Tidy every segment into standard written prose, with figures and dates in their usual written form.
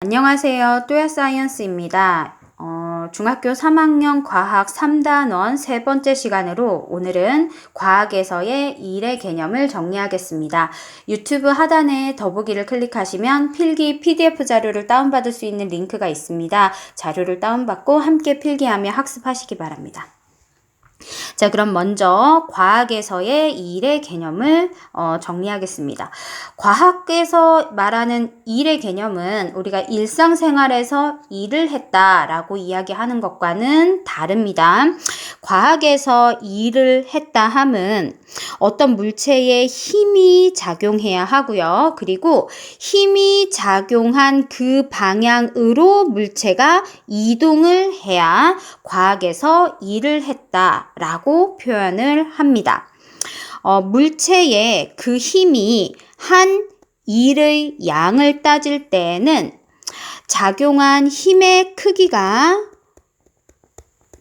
안녕하세요. 또야사이언스입니다. 중학교 3학년 과학 3단원 세 번째 시간으로 오늘은 과학에서의 일의 개념을 정리하겠습니다. 유튜브 하단에 더보기를 클릭하시면 필기 PDF 자료를 다운받을 수 있는 링크가 있습니다. 자료를 다운받고 함께 필기하며 학습하시기 바랍니다. 자, 그럼 먼저 과학에서의 일의 개념을 정리하겠습니다. 과학에서 말하는 일의 개념은 우리가 일상생활에서 일을 했다라고 이야기하는 것과는 다릅니다. 과학에서 일을 했다 함은 어떤 물체에 힘이 작용해야 하고요. 그리고 힘이 작용한 그 방향으로 물체가 이동을 해야 과학에서 일을 했다라고 표현을 합니다. 물체의 그 힘이 한 일의 양을 따질 때에는 작용한 힘의 크기가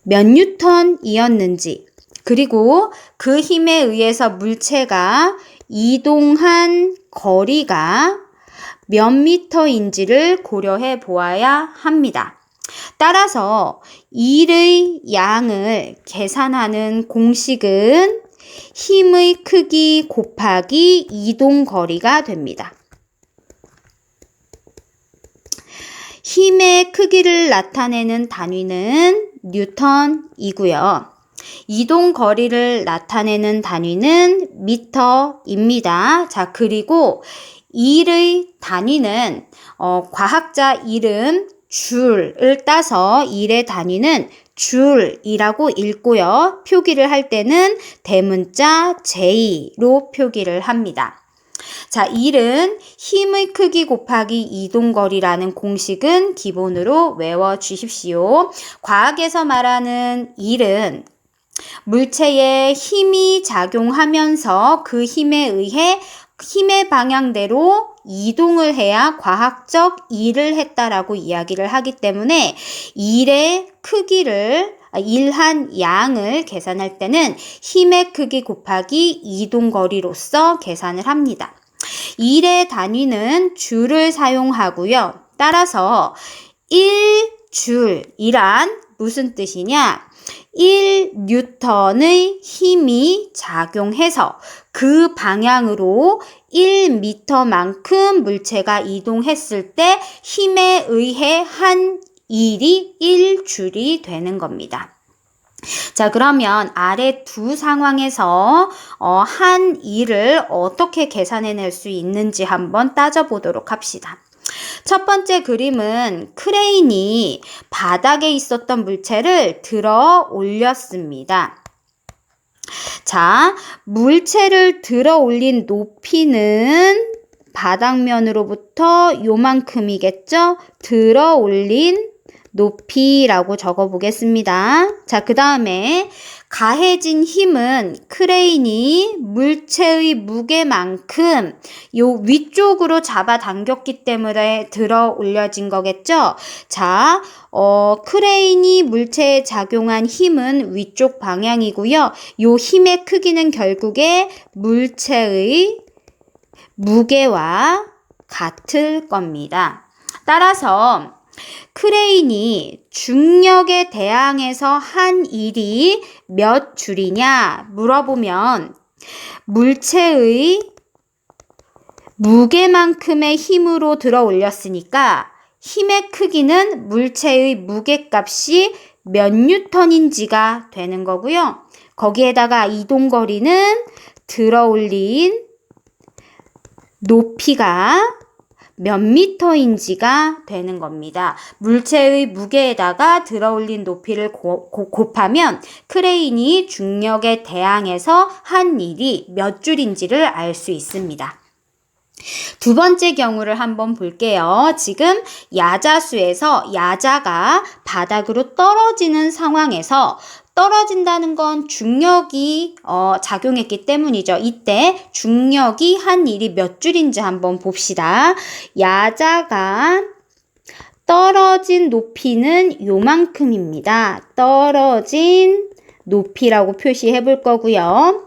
몇 뉴턴이었는지, 그리고 그 힘에 의해서 물체가 이동한 거리가 몇 미터인지를 고려해 보아야 합니다. 따라서 일의 양을 계산하는 공식은 힘의 크기 곱하기 이동 거리가 됩니다. 힘의 크기를 나타내는 단위는 뉴턴이고요. 이동 거리를 나타내는 단위는 미터입니다. 자, 그리고 일의 단위는 과학자 이름 줄을 따서 일의 단위는 줄이라고 읽고요. 표기를 할 때는 대문자 J로 표기를 합니다. 자, 일은 힘의 크기 곱하기 이동거리라는 공식은 기본으로 외워주십시오. 과학에서 말하는 일은 물체에 힘이 작용하면서 그 힘에 의해 힘의 방향대로 이동을 해야 과학적 일을 했다라고 이야기를 하기 때문에 일의 크기를 일한 양을 계산할 때는 힘의 크기 곱하기 이동거리로서 계산을 합니다. 일의 단위는 줄을 사용하고요. 따라서 1줄이란 무슨 뜻이냐? 1뉴턴의 힘이 작용해서 그 방향으로 1m만큼 물체가 이동했을 때 힘에 의해 한 일이 1줄이 되는 겁니다. 자, 그러면 아래 두 상황에서 한 일을 어떻게 계산해낼 수 있는지 한번 따져보도록 합시다. 첫 번째 그림은 크레인이 바닥에 있었던 물체를 들어 올렸습니다. 자, 물체를 들어 올린 높이는 바닥면으로부터 요만큼이겠죠? 들어 올린 높이라고 적어 보겠습니다. 자, 그 다음에 가해진 힘은 크레인이 물체의 무게만큼 요 위쪽으로 잡아당겼기 때문에 들어 올려진 거겠죠? 자, 크레인이 물체에 작용한 힘은 위쪽 방향이고요. 요 힘의 크기는 결국에 물체의 무게와 같을 겁니다. 따라서 크레인이 중력에 대항해서 한 일이 몇 줄이냐 물어보면 물체의 무게만큼의 힘으로 들어 올렸으니까 힘의 크기는 물체의 무게값이 몇 뉴턴인지가 되는 거고요. 거기에다가 이동거리는 들어 올린 높이가 몇 미터인지가 되는 겁니다. 물체의 무게에다가 들어 올린 높이를 곱하면 크레인이 중력에 대항해서 한 일이 몇 줄인지를 알 수 있습니다. 두 번째 경우를 한번 볼게요. 지금 야자수에서 야자가 바닥으로 떨어지는 상황에서 떨어진다는 건 중력이 작용했기 때문이죠. 이때 중력이 한 일이 몇 줄인지 한번 봅시다. 야자가 떨어진 높이는 요만큼입니다. 떨어진 높이라고 표시해 볼 거고요.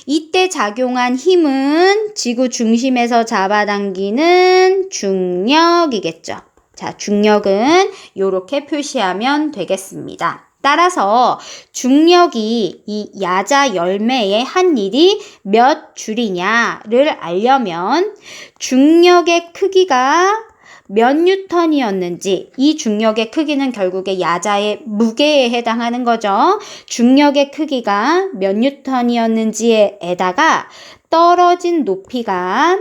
이때 작용한 힘은 지구 중심에서 잡아당기는 중력이겠죠. 자, 중력은 이렇게 표시하면 되겠습니다. 따라서 중력이 이 야자 열매의 한 일이 몇 줄이냐를 알려면 중력의 크기가 몇 뉴턴이었는지, 이 중력의 크기는 결국에 야자의 무게에 해당하는 거죠. 중력의 크기가 몇 뉴턴이었는지에다가 떨어진 높이가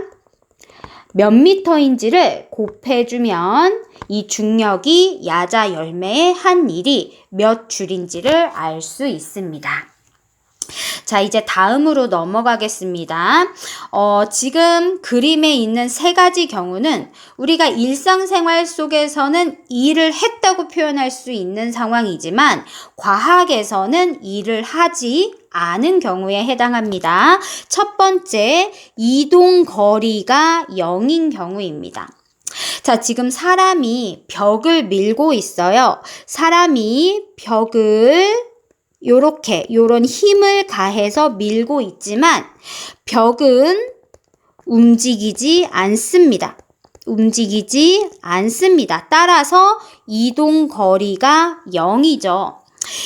몇 미터인지를 곱해주면 이 중력이 야자 열매의 한 일이 몇 줄인지를 알 수 있습니다. 자, 이제 다음으로 넘어가겠습니다. 지금 그림에 있는 세 가지 경우는 우리가 일상생활 속에서는 일을 했다고 표현할 수 있는 상황이지만 과학에서는 일을 하지 않은 경우에 해당합니다. 첫 번째, 이동 거리가 0인 경우입니다. 자, 지금 사람이 벽을 밀고 있어요. 사람이 벽을 요런 힘을 가해서 밀고 있지만 벽은 움직이지 않습니다. 따라서 이동 거리가 0이죠.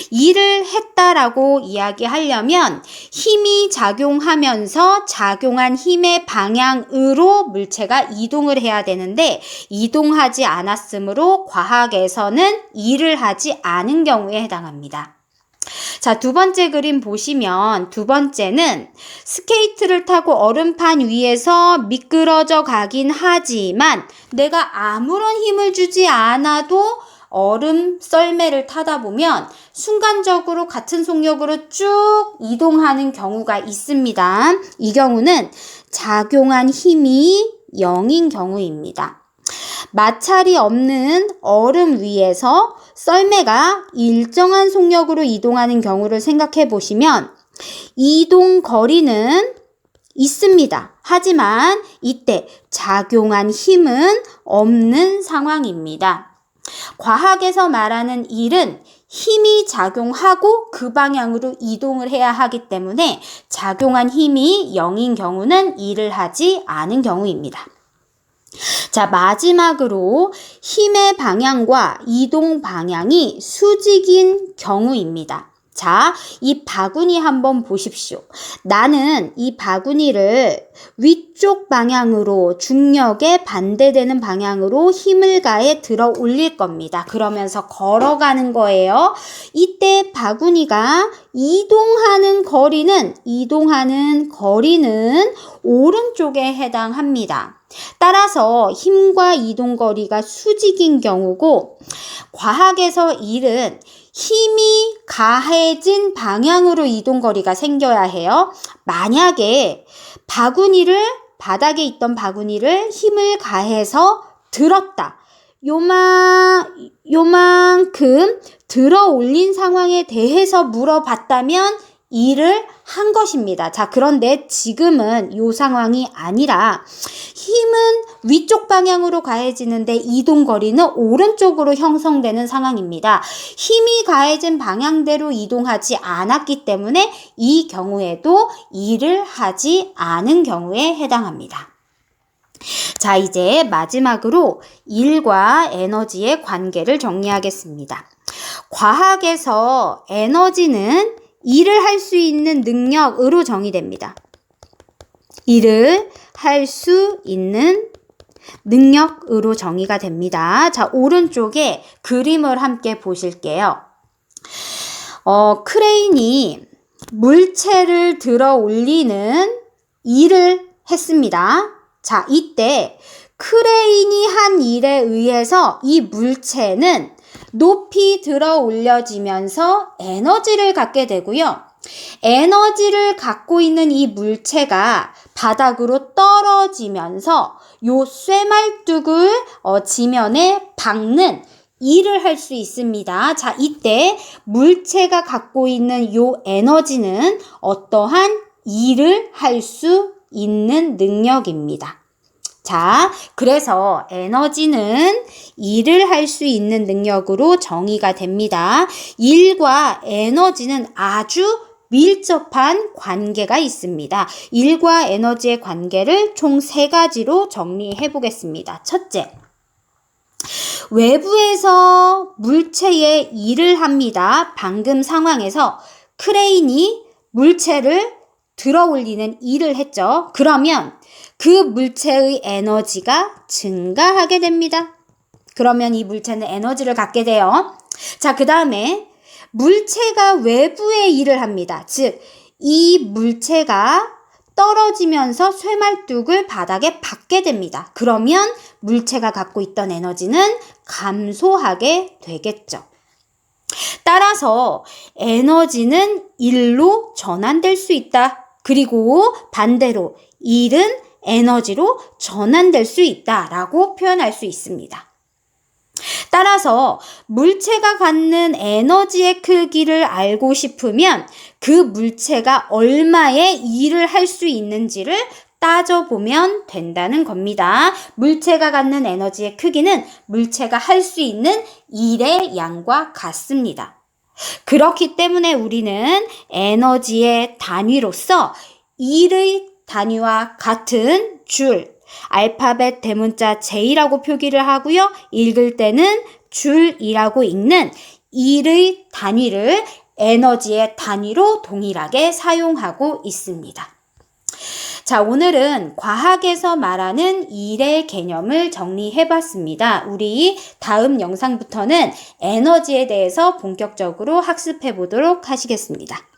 일을 했다라고 이야기하려면 힘이 작용하면서 작용한 힘의 방향으로 물체가 이동을 해야 되는데 이동하지 않았으므로 과학에서는 일을 하지 않은 경우에 해당합니다. 자, 두 번째 그림 보시면 두 번째는 스케이트를 타고 얼음판 위에서 미끄러져 가긴 하지만 내가 아무런 힘을 주지 않아도 얼음 썰매를 타다 보면 순간적으로 같은 속력으로 쭉 이동하는 경우가 있습니다. 이 경우는 작용한 힘이 0인 경우입니다. 마찰이 없는 얼음 위에서 썰매가 일정한 속력으로 이동하는 경우를 생각해 보시면 이동 거리는 있습니다. 하지만 이때 작용한 힘은 없는 상황입니다. 과학에서 말하는 일은 힘이 작용하고 그 방향으로 이동을 해야 하기 때문에 작용한 힘이 0인 경우는 일을 하지 않은 경우입니다. 자, 마지막으로 힘의 방향과 이동 방향이 수직인 경우입니다. 자, 이 바구니 한번 보십시오. 나는 이 바구니를 위쪽 방향으로 중력에 반대되는 방향으로 힘을 가해 들어 올릴 겁니다. 그러면서 걸어가는 거예요. 이때 바구니가 이동하는 거리는 오른쪽에 해당합니다. 따라서 힘과 이동 거리가 수직인 경우고 과학에서 일은 힘이 가해진 방향으로 이동 거리가 생겨야 해요. 만약에 바닥에 있던 바구니를 힘을 가해서 들었다. 요만큼 들어 올린 상황에 대해서 물어봤다면 일을 한 것입니다. 자, 그런데 지금은 요 상황이 아니라 힘은 위쪽 방향으로 가해지는데 이동 거리는 오른쪽으로 형성되는 상황입니다. 힘이 가해진 방향대로 이동하지 않았기 때문에 이 경우에도 일을 하지 않은 경우에 해당합니다. 자, 이제 마지막으로 일과 에너지의 관계를 정리하겠습니다. 과학에서 에너지는 일을 할 수 있는 능력으로 정의됩니다. 일을 할 수 있는 능력으로 정의가 됩니다. 자, 오른쪽에 그림을 함께 보실게요. 크레인이 물체를 들어 올리는 일을 했습니다. 자, 이때 크레인이 한 일에 의해서 이 물체는 높이 들어 올려지면서 에너지를 갖게 되고요. 에너지를 갖고 있는 이 물체가 바닥으로 떨어지면서 요 쇠말뚝을 지면에 박는 일을 할 수 있습니다. 자, 이때 물체가 갖고 있는 요 에너지는 어떠한 일을 할 수 있는 능력입니다. 자, 그래서 에너지는 일을 할 수 있는 능력으로 정의가 됩니다. 일과 에너지는 아주 밀접한 관계가 있습니다. 일과 에너지의 관계를 총 3가지로 정리해 보겠습니다. 첫째, 외부에서 물체에 일을 합니다. 방금 상황에서 크레인이 물체를 들어 올리는 일을 했죠. 그러면 그 물체의 에너지가 증가하게 됩니다. 그러면 이 물체는 에너지를 갖게 돼요. 자, 그 다음에 물체가 외부에 일을 합니다. 즉, 이 물체가 떨어지면서 쇠말뚝을 바닥에 박게 됩니다. 그러면 물체가 갖고 있던 에너지는 감소하게 되겠죠. 따라서 에너지는 일로 전환될 수 있다. 그리고 반대로 일은 에너지로 전환될 수 있다라고 표현할 수 있습니다. 따라서 물체가 갖는 에너지의 크기를 알고 싶으면 그 물체가 얼마의 일을 할 수 있는지를 따져보면 된다는 겁니다. 물체가 갖는 에너지의 크기는 물체가 할 수 있는 일의 양과 같습니다. 그렇기 때문에 우리는 에너지의 단위로서 일의 단위와 같은 줄, 알파벳 대문자 J라고 표기를 하고요. 읽을 때는 줄이라고 읽는 일의 단위를 에너지의 단위로 동일하게 사용하고 있습니다. 자, 오늘은 과학에서 말하는 일의 개념을 정리해봤습니다. 우리 다음 영상부터는 에너지에 대해서 본격적으로 학습해 보도록 하시겠습니다.